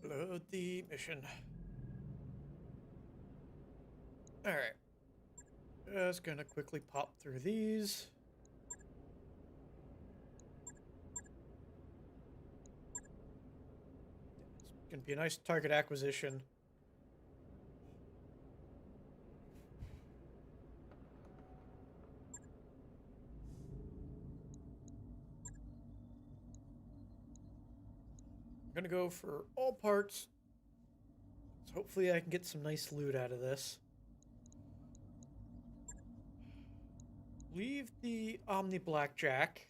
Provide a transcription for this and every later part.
Upload the mission. Alright. Just gonna quickly pop through these. It's gonna be a nice target acquisition. I'm gonna go for all parts. So hopefully I can get some nice loot out of this. Leave the Omni Blackjack.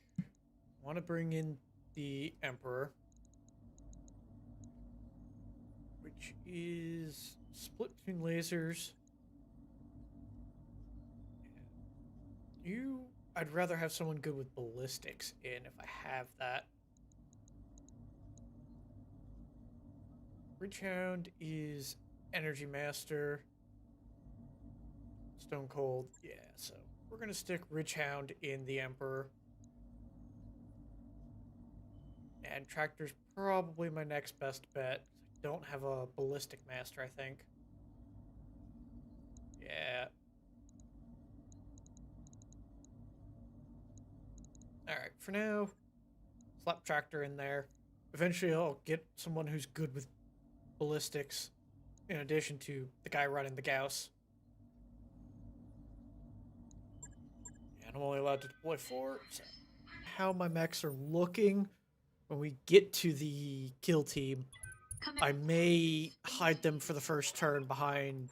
Want to bring in the Emperor, which is split between lasers. I'd rather have someone good with ballistics in if I have that. Ridgehound is Energy Master. Stone Cold, yeah, so we're gonna stick Ridgehound in the Emperor. And Tractor's probably my next best bet. I don't have a Ballistic Master, I think. Yeah. Alright, for now, slap Tractor in there. Eventually I'll get someone who's good with ballistics, in addition to the guy running the Gauss. And I'm only allowed to deploy 4, so how my mechs are looking when we get to the kill team, I may hide them for the first turn behind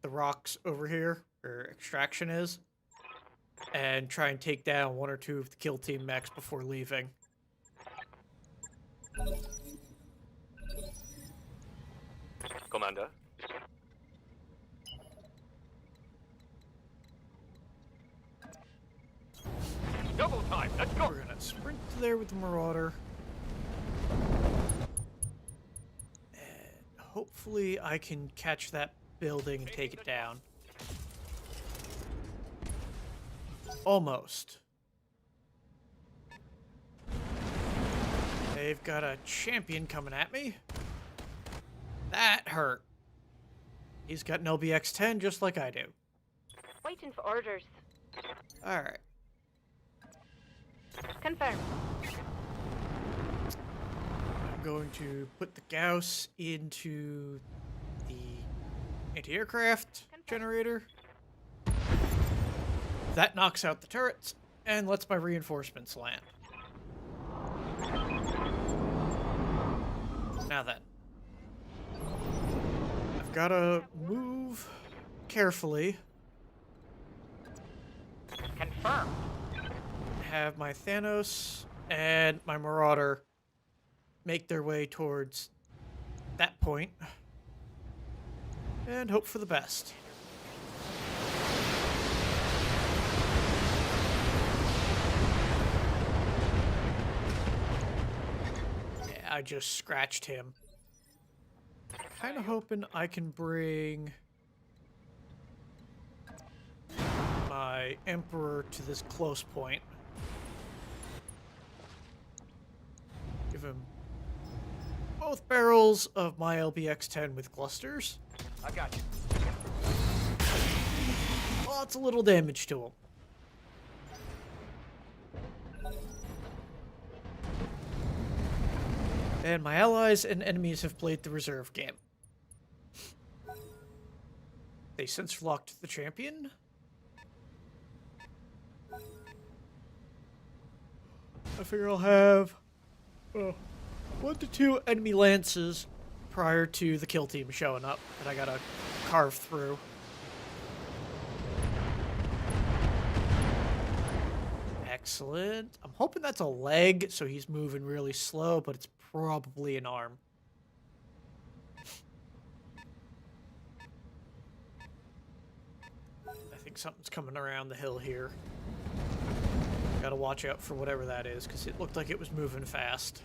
the rocks over here, where extraction is, and try and take down 1 or 2 of the kill team mechs before leaving. Commander. Double time, let's go! We're gonna sprint to there with the Marauder. And hopefully I can catch that building and take it down. Almost. They've got a champion coming at me. That hurt. He's got an LBX-10 just like I do. Waiting for orders. Alright. Confirm. I'm going to put the Gauss into the anti-aircraft generator. That knocks out the turrets and lets my reinforcements land. Now then. I've got to move carefully. Confirm. Have my Thanos and my Marauder make their way towards that point. And hope for the best. Yeah, I just scratched him. Kind of hoping I can bring my Emperor to this close point. Give him both barrels of my LBX-10 with clusters. I got you. Lots of little damage to him. And my allies and enemies have played the reserve game. They sensor locked the champion. I figure I'll have 1 to 2 enemy lances prior to the kill team showing up that I gotta carve through. Excellent. I'm hoping that's a leg, so he's moving really slow, but it's probably an arm. I think something's coming around the hill here. Gotta watch out for whatever that is, because it looked like it was moving fast.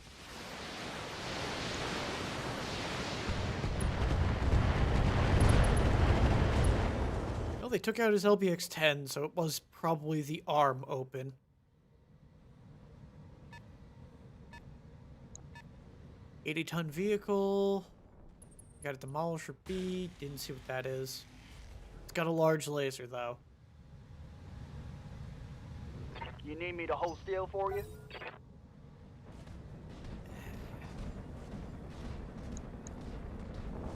Well, they took out his LBX-10, so it was probably the arm open. $80-ton vehicle. got a Demolisher B. Didn't see what that is. It's got a large laser, though. You need me to hold still for you?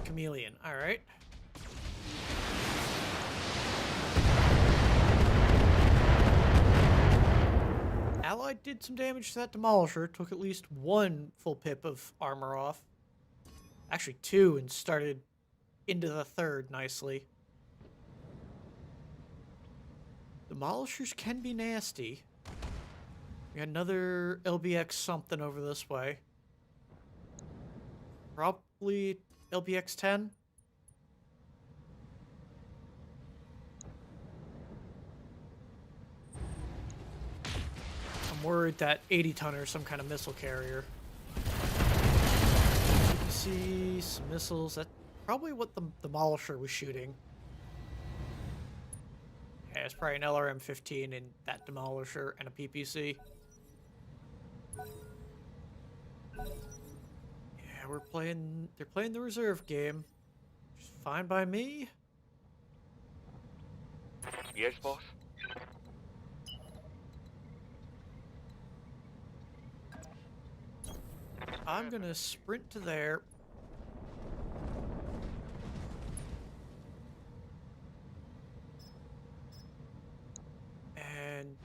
Chameleon. Alright. Allied did some damage to that Demolisher. Took at least one full pip of armor off. Actually, two, and started into the third nicely. Demolishers can be nasty. We got another LBX something over this way. Probably LBX 10. I'm worried that 80 tonner is some kind of missile carrier. You see some missiles. That's probably what the Demolisher was shooting. Yeah, it's probably an LRM-15 in that Demolisher and a PPC. Yeah, they're playing the reserve game. Which is fine by me. Yes, boss. I'm gonna sprint to there. And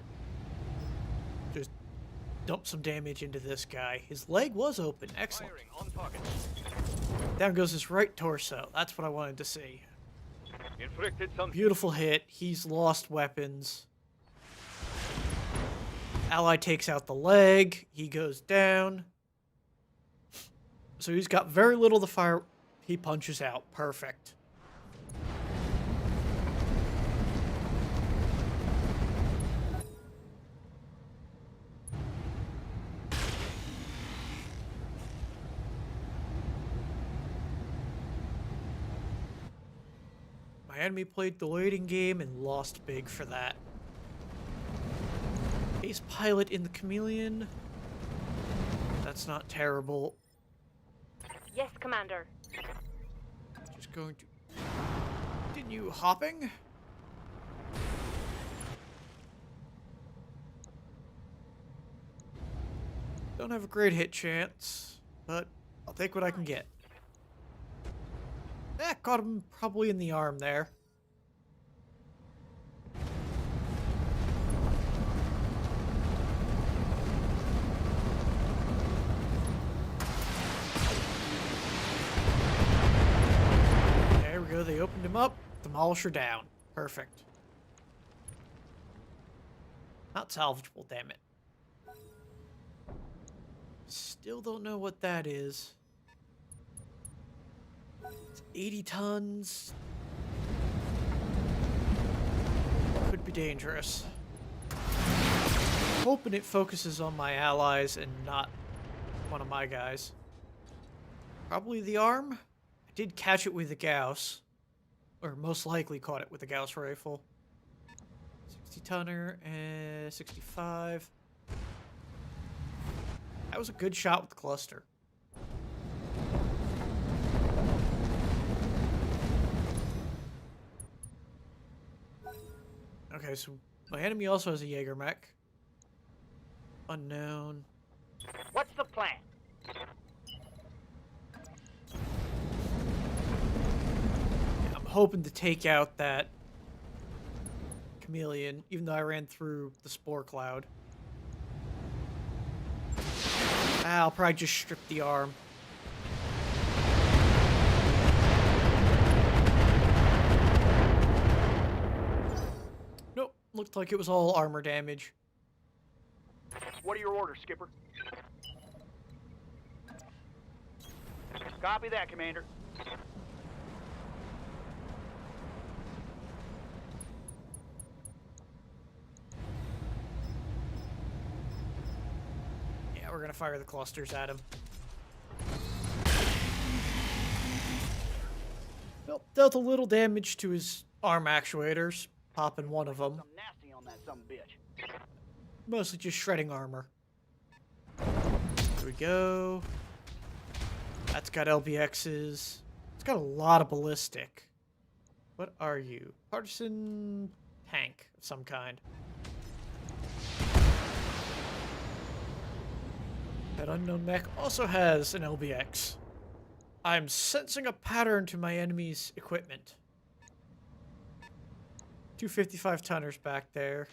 just dump some damage into this guy. His leg was open. Excellent. Firing on target. Down goes his right torso. That's what I wanted to see. Inflicted some. Beautiful hit. He's lost weapons. Ally takes out the leg. He goes down. So he's got very little to fire. He punches out. Perfect. My enemy played the waiting game and lost big for that. Ace pilot in the Chameleon. That's not terrible. Yes, Commander. Just going to continue hopping. Don't have a great hit chance, but I'll take what I can get. Caught him probably in the arm there. There we go, they opened him up. Demolisher down. Perfect. Not salvageable, damn it. Still don't know what that is. It's 80 tons. Could be dangerous. Hoping it focuses on my allies and not one of my guys. Probably the arm. I did catch it with the Gauss. Or most likely caught it with the Gauss rifle. 60 tonner and 65. That was a good shot with the cluster. Okay, so my enemy also has a Jaeger mech. Unknown. What's the plan? I'm hoping to take out that Chameleon, even though I ran through the spore cloud. I'll probably just strip the arm. Nope, looked like it was all armor damage. What are your orders, Skipper? Copy that, Commander. Yeah, we're gonna fire the clusters at him. Well, dealt a little damage to his arm actuators, popping one of them. Something nasty on that son of a bitch. Mostly just shredding armor. Here we go. That's got LBXs. It's got a lot of ballistic. What are you? Partisan tank of some kind. That unknown mech also has an LBX. I'm sensing a pattern to my enemy's equipment. 255 tonners back there.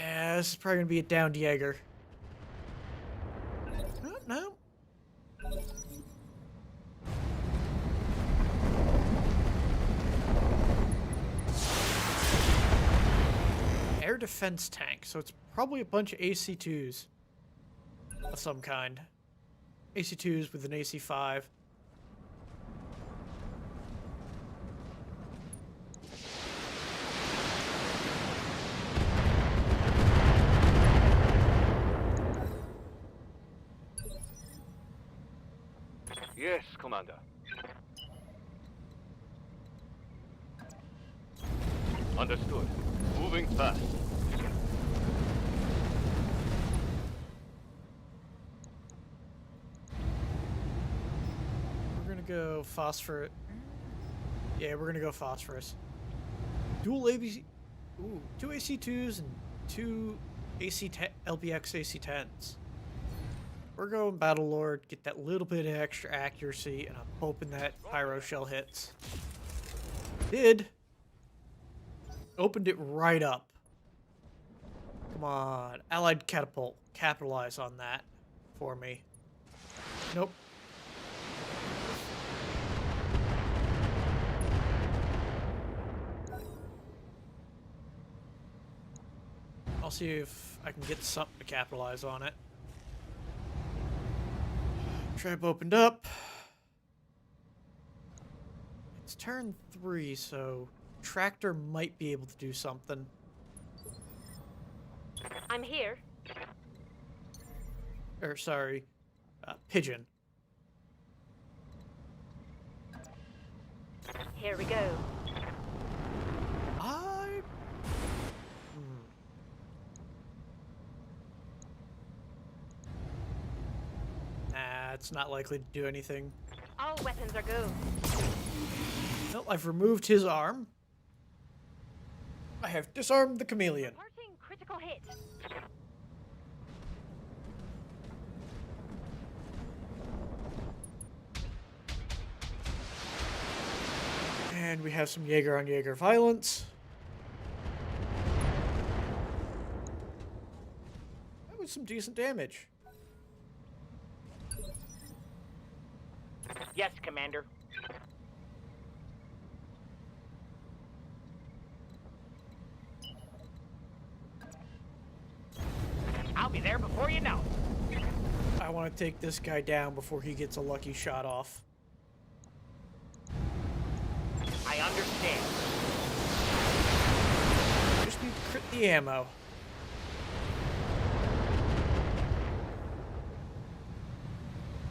Yeah, this is probably gonna be a downed Jaeger. Oh, no. Air defense tank, so it's probably a bunch of AC-2s of some kind. AC-2s with an AC-5. Yes, Commander. Understood. Moving fast. We're gonna go phosphorus. Yeah, we're gonna go phosphorus. Dual ABC. Ooh, 2 AC-2s and 2 LBX AC-10s. We're going Battle Lord, get that little bit of extra accuracy, and I'm hoping that pyro shell hits. Did. Opened it right up. Come on. Allied catapult. Capitalize on that for me. Nope. I'll see if I can get something to capitalize on it. Trap opened up. It's turn 3, so tractor might be able to do something. I'm here. Or, sorry, pigeon. Here we go. Nah, it's not likely to do anything. All weapons are go. Nope, I've removed his arm. I have disarmed the chameleon. Reporting critical hit. And we have some Jaeger on Jaeger violence. That was some decent damage. Yes, Commander. I'll be there before you know. I want to take this guy down before he gets a lucky shot off. I understand. Just need to crit the ammo.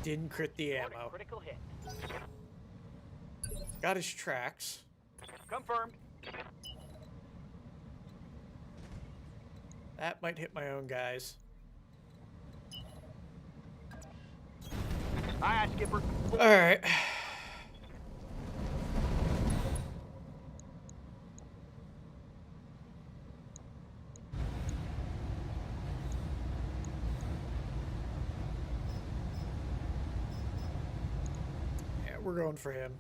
Didn't crit the Reporting ammo. critical hit. Got his tracks. Confirmed. That might hit my own guys. Aye, aye, Skipper. Alright. Yeah, we're going for him.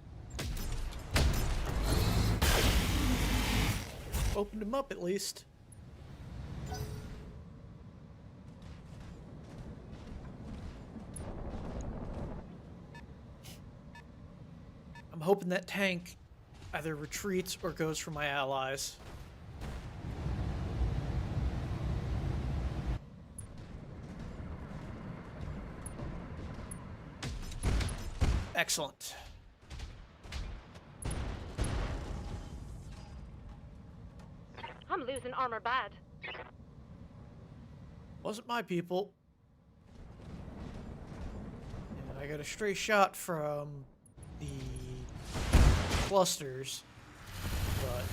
Opened him up at least. I'm hoping that tank either retreats or goes for my allies. Excellent. I'm losing armor bad. Wasn't my people. And I got a stray shot from the clusters, but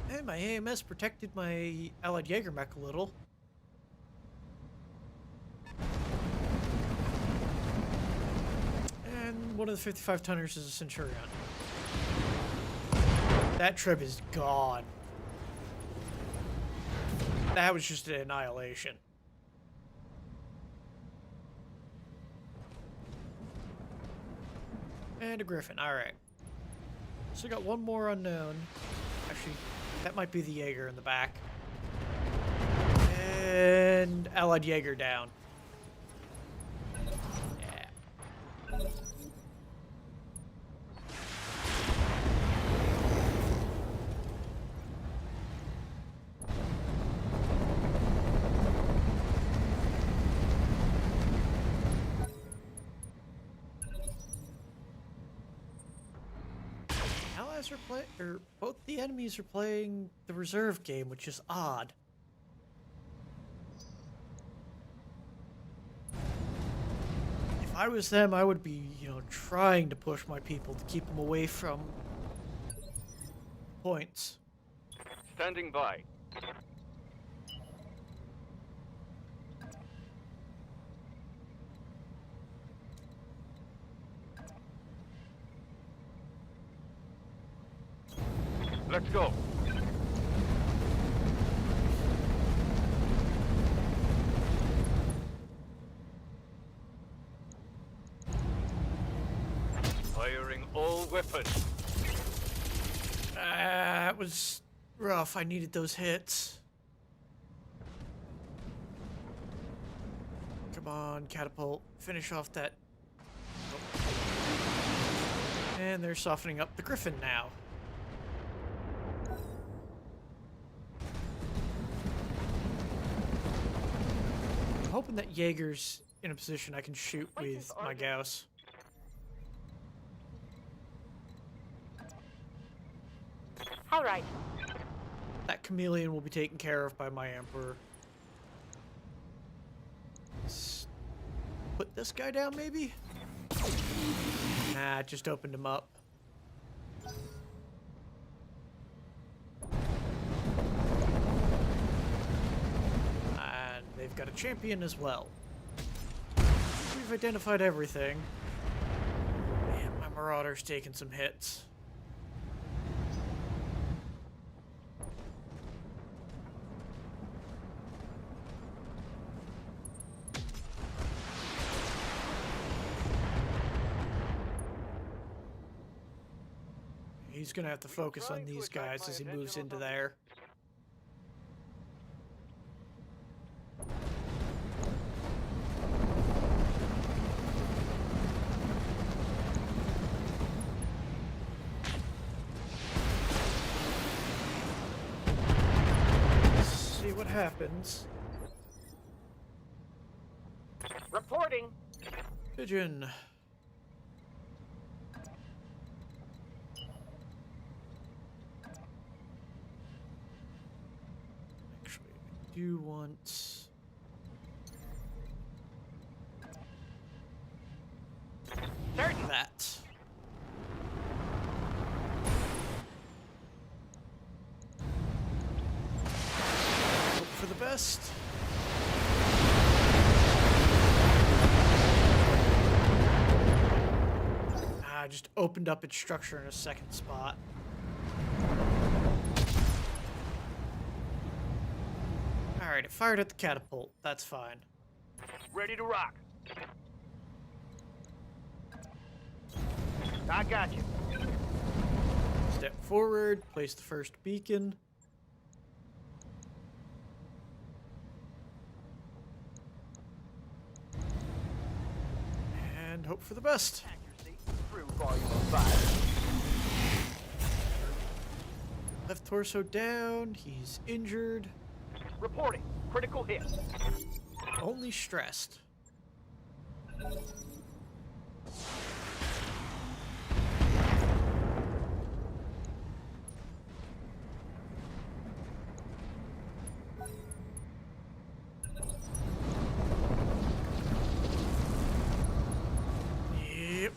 hey, my AMS protected my allied Jaeger mech a little. one of the 55 tonners is a Centurion. That trip is gone. That was just an annihilation. And a Griffin. Alright. So we got one more unknown. Actually, that might be the Jaeger in the back. And Allied Jaeger down. Yeah. Allies are playing, or both the enemies are playing the reserve game, which is odd. If I was them, I would be, trying to push my people to keep them away from points. Standing by. Let's go. Firing all weapons. That was rough. I needed those hits. Come on, catapult. Finish off that. And they're softening up the Griffin now. I'm hoping that Jaeger's in a position I can shoot with my Gauss. All right. That chameleon will be taken care of by my Emperor. Let's put this guy down, maybe? Nah, it just opened him up. And they've got a champion as well. We've identified everything. Man, my Marauder's taking some hits. He's gonna have to focus on these guys as he moves into there. Let's see what happens. Reporting. Pigeon. Do want Certain. that. Hope for the best. I just opened up its structure in a second spot. Alright, it fired at the catapult. That's fine. Ready to rock. I got you. Step forward, place the first beacon. And hope for the best. Accuracy through volume of 5. Left torso down, he's injured. Reporting. Critical hit. Only stressed. Yep.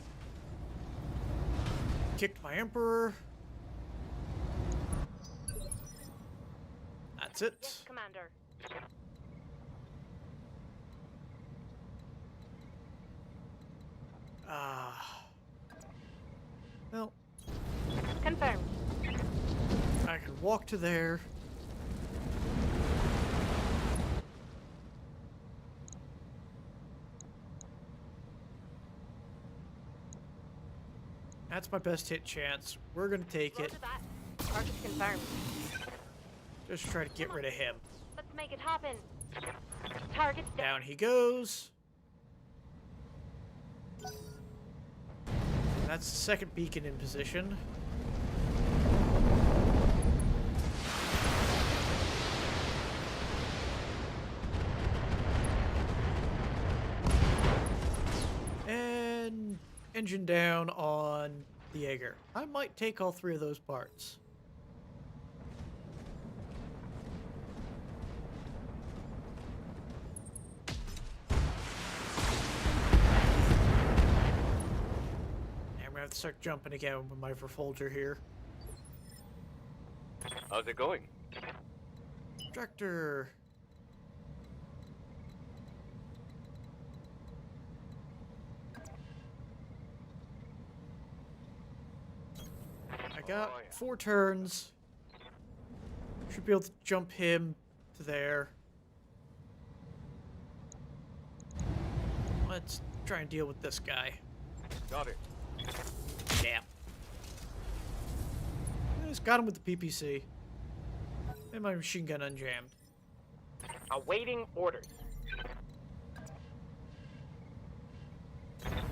Kicked my Emperor. That's it. Yes, Commander. walk to there. That's my best hit chance. We're gonna take it. Roger that. Target confirmed. Just try to get rid of him. Let's make it happen. Target's down. Down he goes. That's the second beacon in position. And engine down on the Jaeger. I might take all three of those parts. I'm gonna have to start jumping again with my Verfolger here. How's it going? Tractor. I got 4 turns. Should be able to jump him to there. Let's try and deal with this guy. Got it. Damn. I just got him with the PPC. And my machine gun unjammed. Awaiting orders.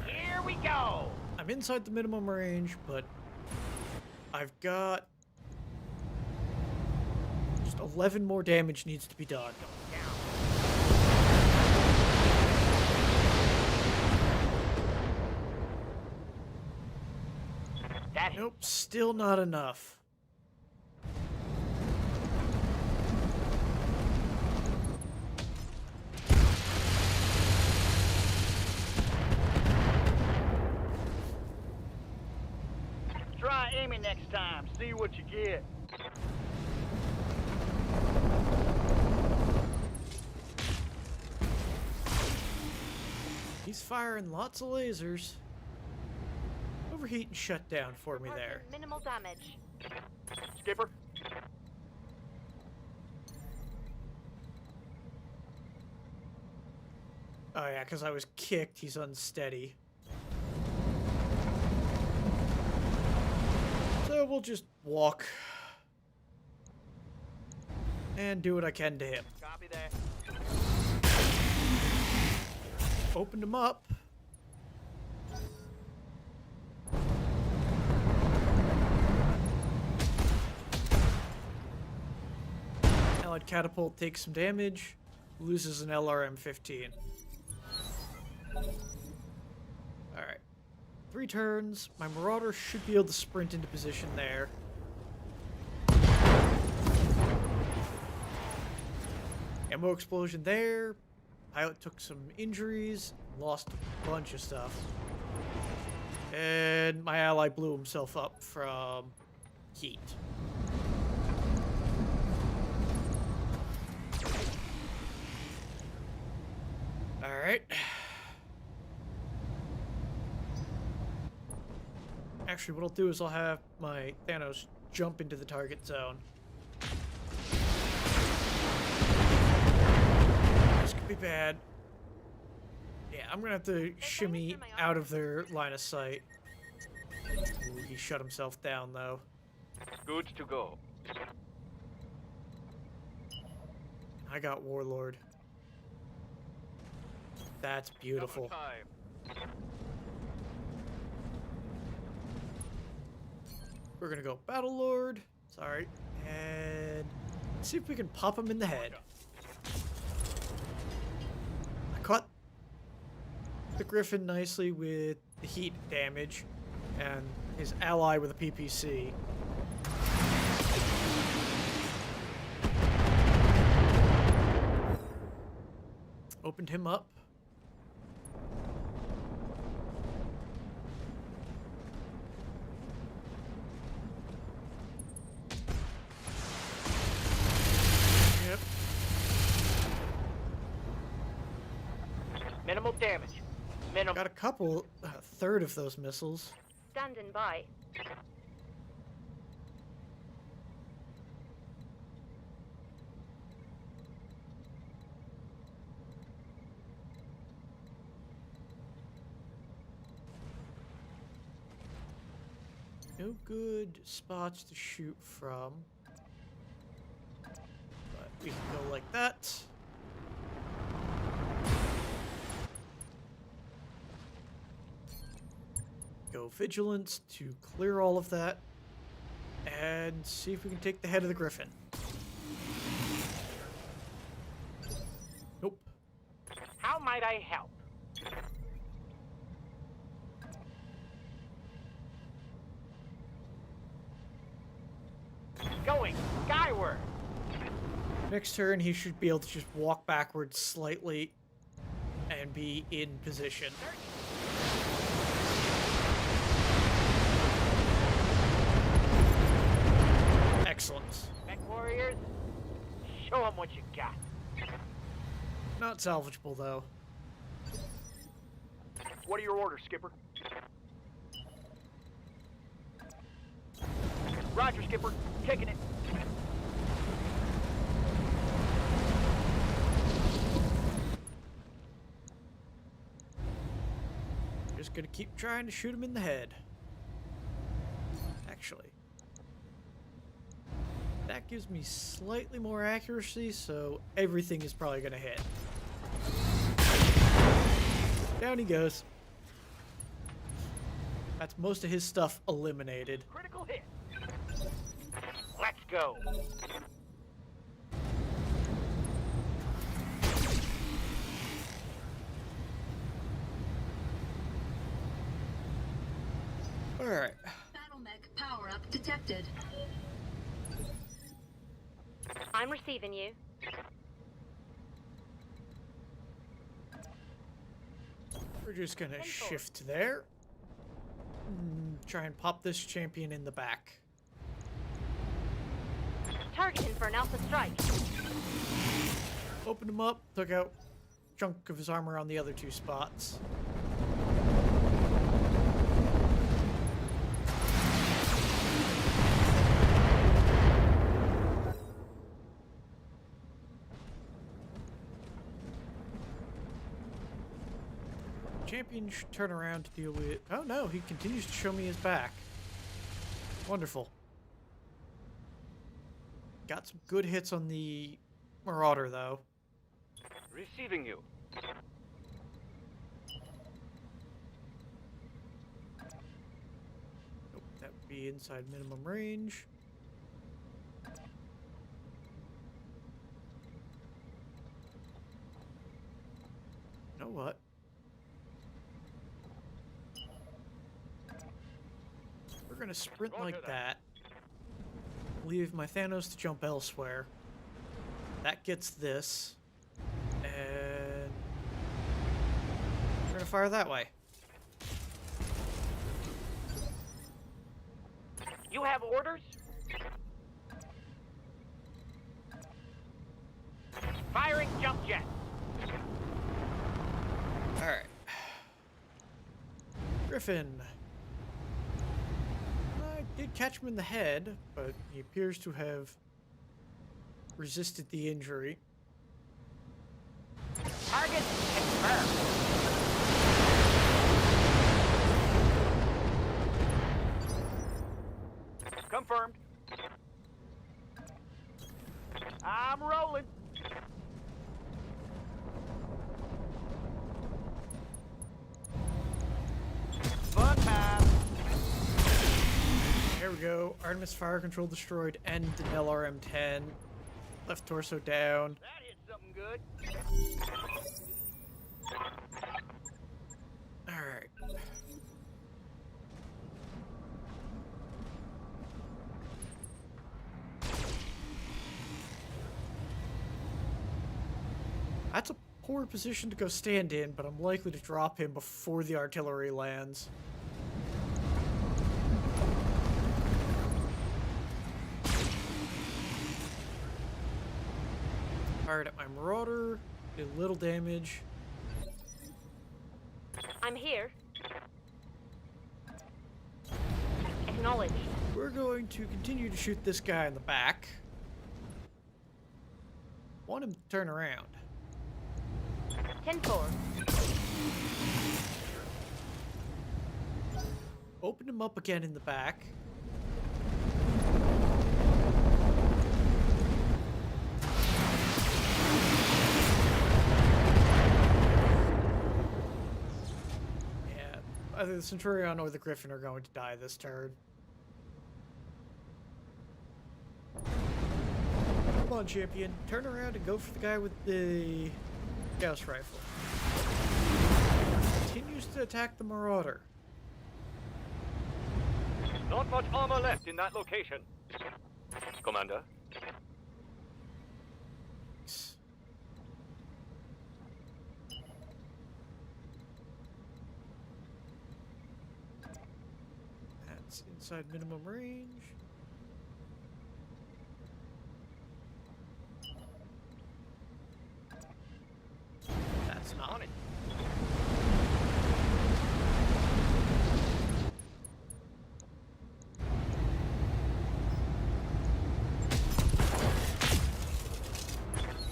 Here we go. I'm inside the minimum range, but I've got just 11 more damage needs to be done. Nope, still not enough. Try aiming next time. See what you get. He's firing lots of lasers. Overheat and shut down for me there. Minimal damage. Skipper. Oh yeah, because I was kicked, he's unsteady. So we'll just walk. And do what I can to him. Copy that. Opened him up. Allied catapult takes some damage, loses an LRM-15. Alright. 3 turns. My Marauder should be able to sprint into position there. Ammo explosion there. Pilot took some injuries, lost a bunch of stuff. And my ally blew himself up from heat. Alright. Actually, what I'll do is I'll have my Thanos jump into the target zone. This could be bad. Yeah, I'm gonna have to shimmy out of their line of sight. Ooh, he shut himself down, though. Good to go. I got Warlord. That's beautiful. Double time. We're gonna go Battlelord. Sorry. And see if we can pop him in the head. I caught the Griffin nicely with the heat damage and his ally with a PPC. Opened him up. Yep. Minimal damage. Minimal. Got a couple, a third of those missiles. Standing by. no good spots to shoot from. But we can go like that. Go Vigilance to clear all of that. And see if we can take the head of the Griffin. Nope. How might I help? Going skyward. Next turn, he should be able to just walk backwards slightly and be in position. Excellent. Mech warriors, show them what you got. Not salvageable, though. What are your orders, Skipper? Roger, Skipper. Taking it. Just gonna keep trying to shoot him in the head. Actually, that gives me slightly more accuracy, so everything is probably gonna hit. Down he goes. That's most of his stuff eliminated. Critical hit. Let's go. Alright. BattleMech power-up detected. I'm receiving you. We're just gonna shift there. Try and pop this champion in the back. Targeting for an alpha strike. Opened him up, took out a chunk of his armor on the other two spots. Champion should turn around to deal with... Oh no, he continues to show me his back. Wonderful. Got some good hits on the Marauder, though. Receiving you. Nope, that would be inside minimum range. You know what? We're gonna sprint like that. Leave my Thanos to jump elsewhere. That gets this. And we're gonna fire that way. You have orders? Firing jump jet. Alright. Griffin. I did catch him in the head, but he appears to have resisted the injury. Target confirmed. Confirmed. I'm rolling. Fun time. There we go. Artemis Fire Control destroyed and an LRM-10. Left torso down. That hit something good. Alright. That's a poor position to go stand in, but I'm likely to drop him before the artillery lands. Fired at my Marauder, did little damage. I'm here. Acknowledged. We're going to continue to shoot this guy in the back. Want him to turn around. 10-4. Open him up again in the back. either the Centurion or the Griffin are going to die this turn. Come on, champion. Turn around and go for the guy with the Gauss rifle. Continues to attack the Marauder. Not much armor left in that location. Commander. That's inside minimum range. That's not it.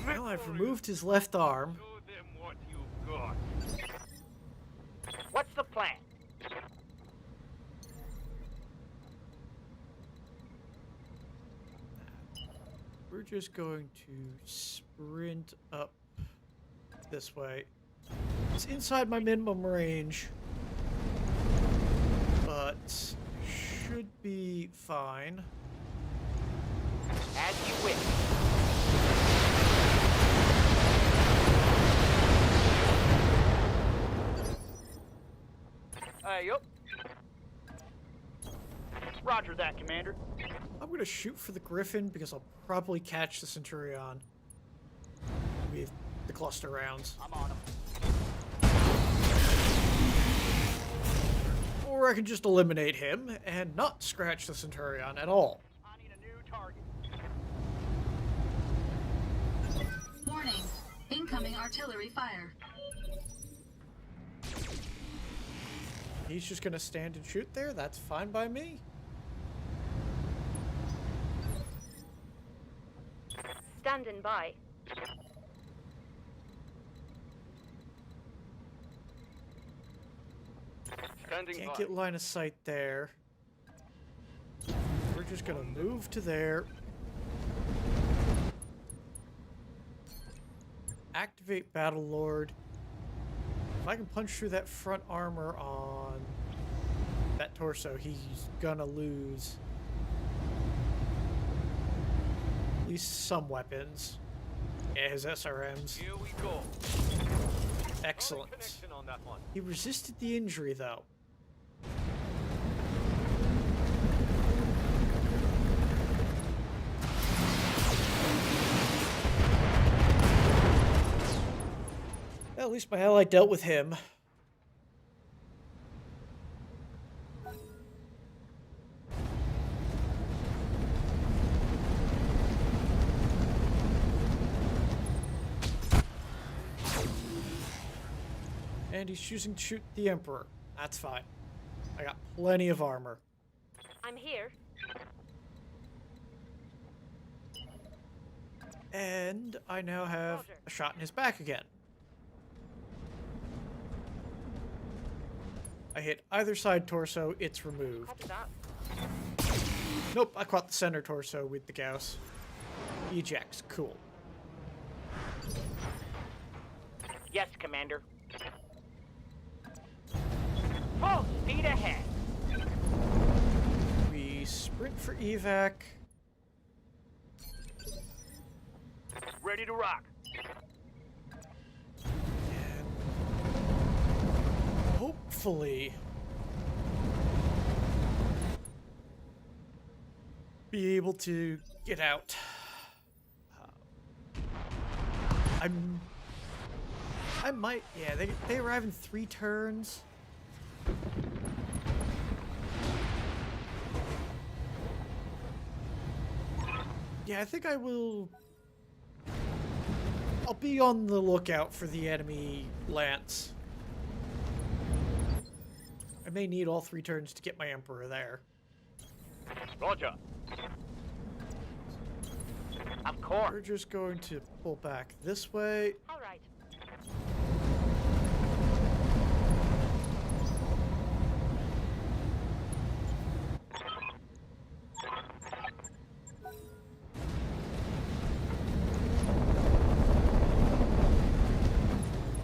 Well, I've removed his left arm. Show them what you've got. What's the plan? We're just going to sprint up this way. It's inside my minimum range, but should be fine. As you wish. Yup. Roger that, Commander. I'm going to shoot for the Griffin because I'll probably catch the Centurion with the cluster rounds. I'm on him. Or I can just eliminate him and not scratch the Centurion at all. I need a new target. Warning. Incoming artillery fire. He's just going to stand and shoot there. That's fine by me. Standing by. Standing Can't by. get line of sight there. We're just going to move to there. Activate Battle Lord. If I can punch through that front armor on that torso, he's gonna lose at least some weapons. Yeah, his SRMs. Here we go. Excellent. Connection on that one. He resisted the injury, though. Well, at least my ally dealt with him. And he's choosing to shoot the Emperor. That's fine. I got plenty of armor. I'm here. And I now have Roger. a shot in his back again. I hit either side torso, it's removed. Copy that. Nope, I caught the center torso with the Gauss. Ejects, cool. Yes, Commander. Full speed ahead. We sprint for evac. Ready to rock. And hopefully be able to get out. I might, yeah, they arrive in 3 turns. Yeah, I think I will. I'll be on the lookout for the enemy lance. I may need all 3 turns to get my Emperor there. Roger. Of course. We're just going to pull back this way. All right.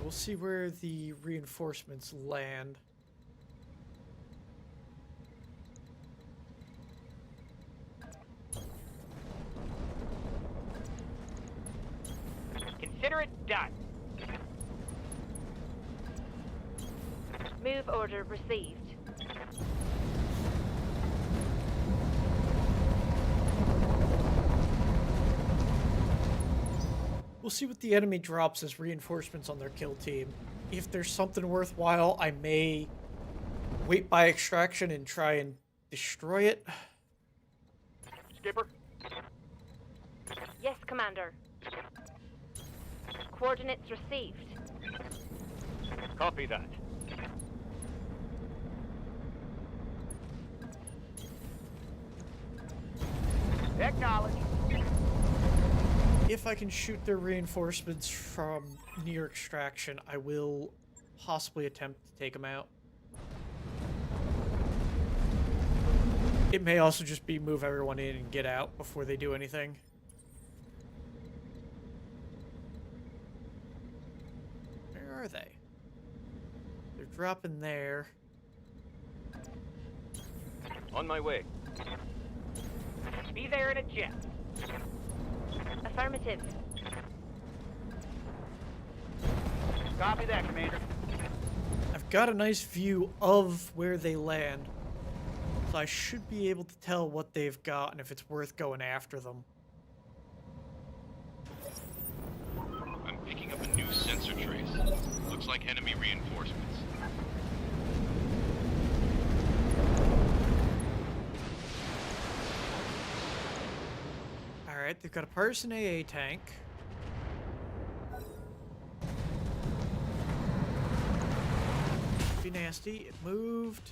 We'll see where the reinforcements land. Move order received. We'll see what the enemy drops as reinforcements on their kill team. If there's something worthwhile, I may wait by extraction and try and destroy it. Skipper? Yes, Commander. Coordinates received. Copy that. Acknowledge. If I can shoot their reinforcements from near extraction, I will possibly attempt to take them out. It may also just be move everyone in and get out before they do anything. Where are they? They're dropping there. On my way. Be there in a jet. Affirmative. Copy that, Commander. I've got a nice view of where they land, so I should be able to tell what they've got and if it's worth going after them. I'm picking up a new sensor trace. Looks like enemy reinforcements. Alright, they've got a partisan AA tank. Be nasty. It moved.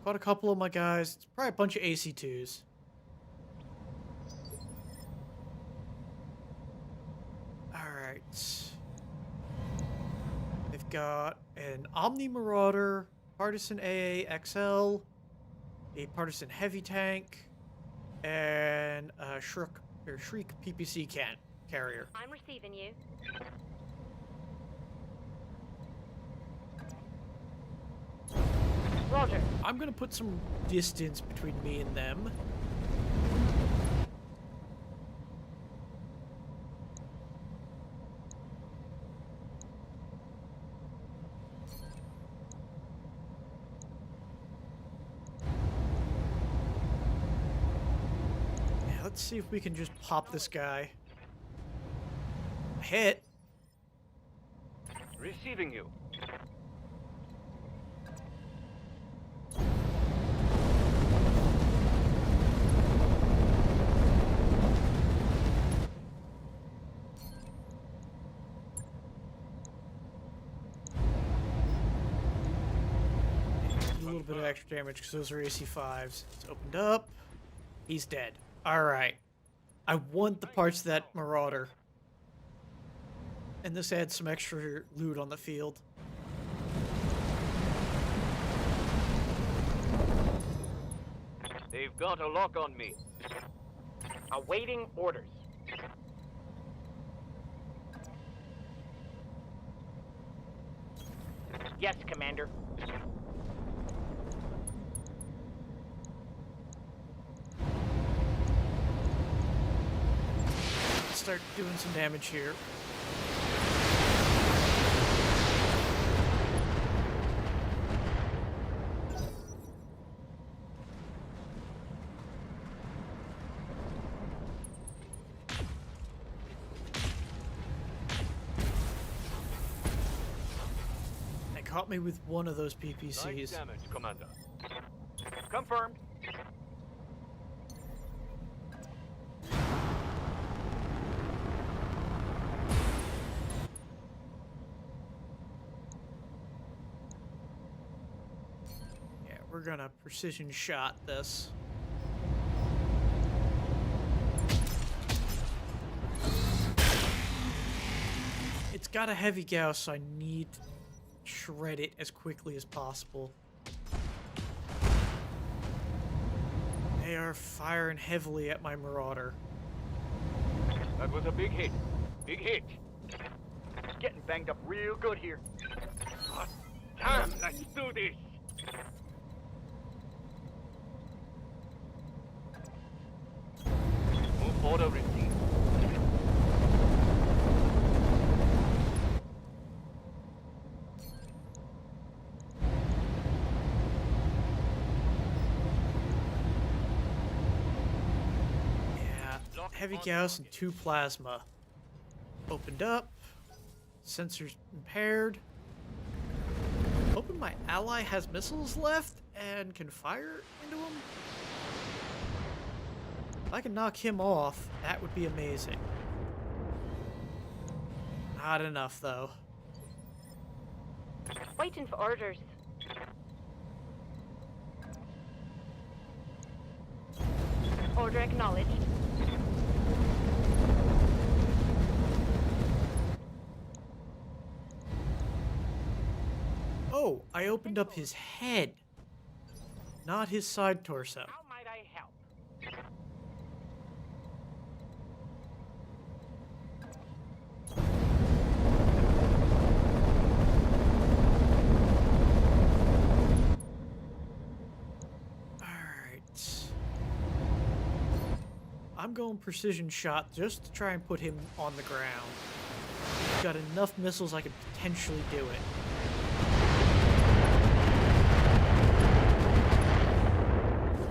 Caught a couple of my guys. It's probably a bunch of AC-2s. Alright. They've got an Omni Marauder, Partisan AA XL, a Partisan Heavy Tank, and a Shriek PPC carrier. I'm receiving you. Roger. I'm gonna put some distance between me and them. Yeah, let's see if we can just pop this guy. Hit. Receiving you. A little bit of extra damage because those are AC-5s. It's opened up. He's dead. Alright. I want the parts of that Marauder. And this adds some extra loot on the field. They've got a lock on me. Awaiting orders. Yes, Commander. Let's start doing some damage here. They caught me with one of those Light PPCs. damage, Commander. Confirmed. Yeah, we're gonna precision shot this. It's got a heavy Gauss, so I need to shred it as quickly as possible. They are firing heavily at my Marauder. That was a big hit. Big hit. Getting banged up real good here. Hot damn, let's do this. Move order received. heavy Gauss and 2 plasma. Opened up. Sensors impaired. Hoping my ally has missiles left and can fire into him. If I can knock him off, that would be amazing. Not enough, though. Waiting for orders. Order acknowledged. Oh, I opened up his head. Not his side torso. How might I help? Alright. I'm going precision shot just to try and put him on the ground. I've got enough missiles I could potentially do it.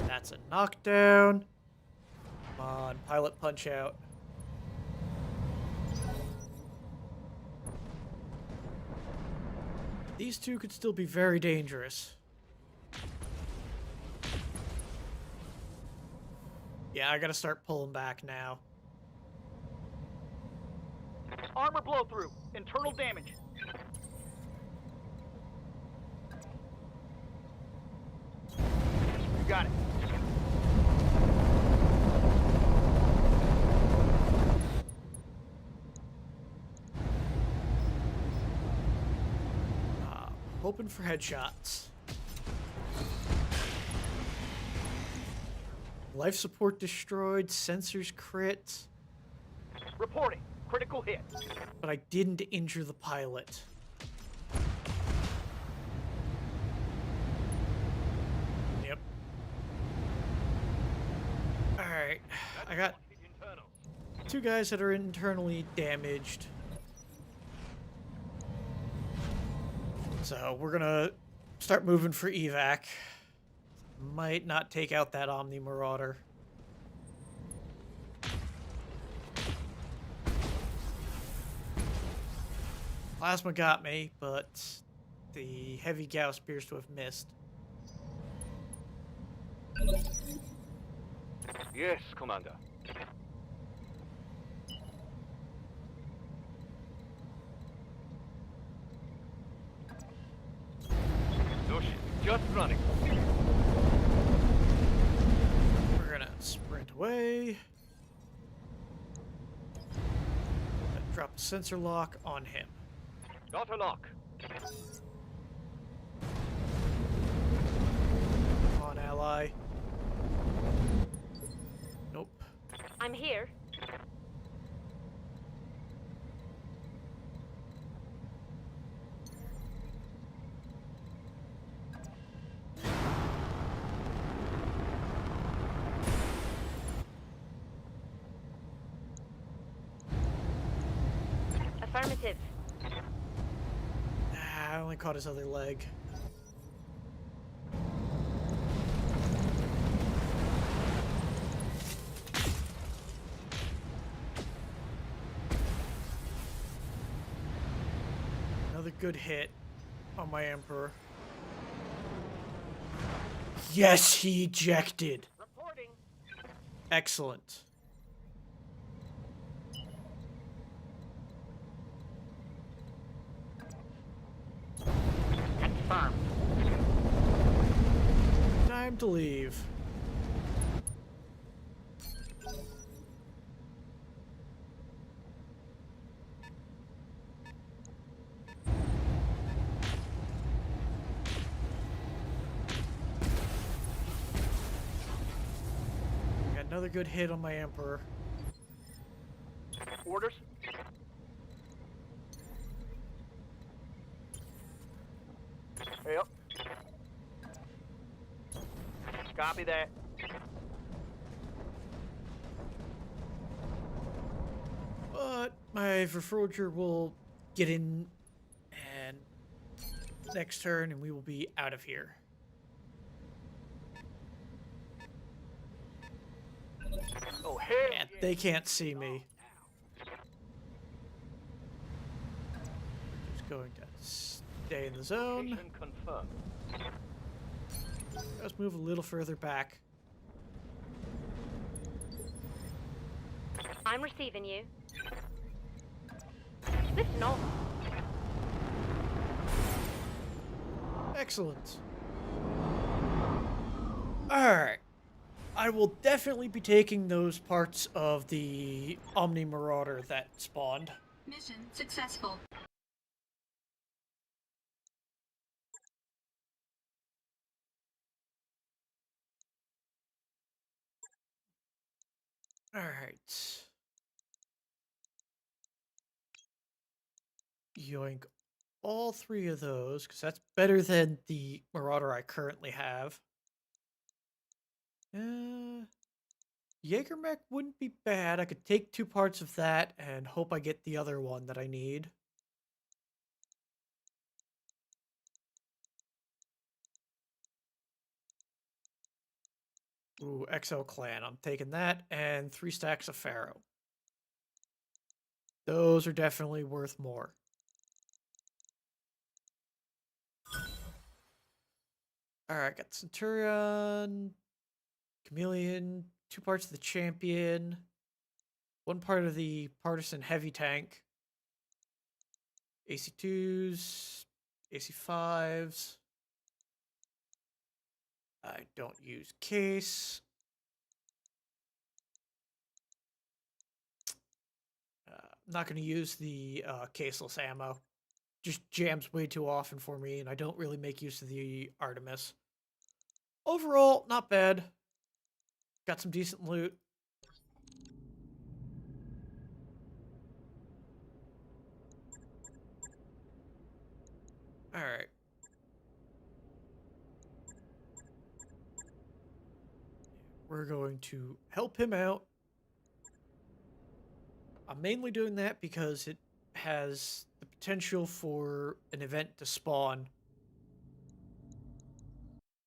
That's a knockdown. Come on, pilot punch out. These two could still be very dangerous. Yeah, I gotta start pulling back now. Armor blow through. Internal damage. You got it. Hoping for headshots. Life support destroyed, sensors crit, Reporting. Critical hit. but I didn't injure the pilot. Yep. Alright, I got two guys that are internally damaged. So we're gonna start moving for evac. Might not take out that Omni Marauder. Plasma got me, but the heavy Gauss appears to have missed. Yes, Commander. No shit. Just running. We're gonna sprint away. Drop a sensor lock on him. Got a lock. On ally. Nope. I'm here. Affirmative. I only caught his other leg. Another good hit on my Emperor. Yes, he ejected. Reporting. Excellent. Confirmed. Time to leave. Got another good hit on my Emperor. Orders. Yep. Copy that. But my Verfolger will get in and next turn and we will be out of here. Oh, hell Yeah, they can't see me. Just going to stay in the zone. Location confirmed. Let's move a little further back. I'm receiving you. Listen on. Excellent. Alright. I will definitely be taking those parts of the Omni Marauder that spawned. Mission successful. Alright. Yoink all 3 of those, because that's better than the Marauder I currently have. Jaegermech wouldn't be bad. I could take 2 parts of that and hope I get the other one that I need. Ooh, XL Clan. I'm taking that and 3 stacks of Pharaoh. Those are definitely worth more. Alright, got Centurion, Chameleon, 2 parts of the Champion, 1 part of the Partisan Heavy Tank, AC2s, AC5s. I don't use case. I'm not going to use the caseless ammo. Just jams way too often for me, and I don't really make use of the Artemis. Overall, not bad. Got some decent loot. Alright. We're going to help him out. I'm mainly doing that because it has the potential for an event to spawn.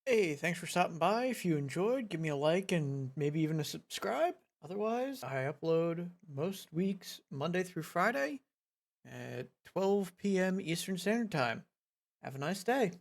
Hey, thanks for stopping by. If you enjoyed, give me a like and maybe even a subscribe. Otherwise, I upload most weeks, Monday through Friday, at 12 p.m. Eastern Standard Time. Have a nice day.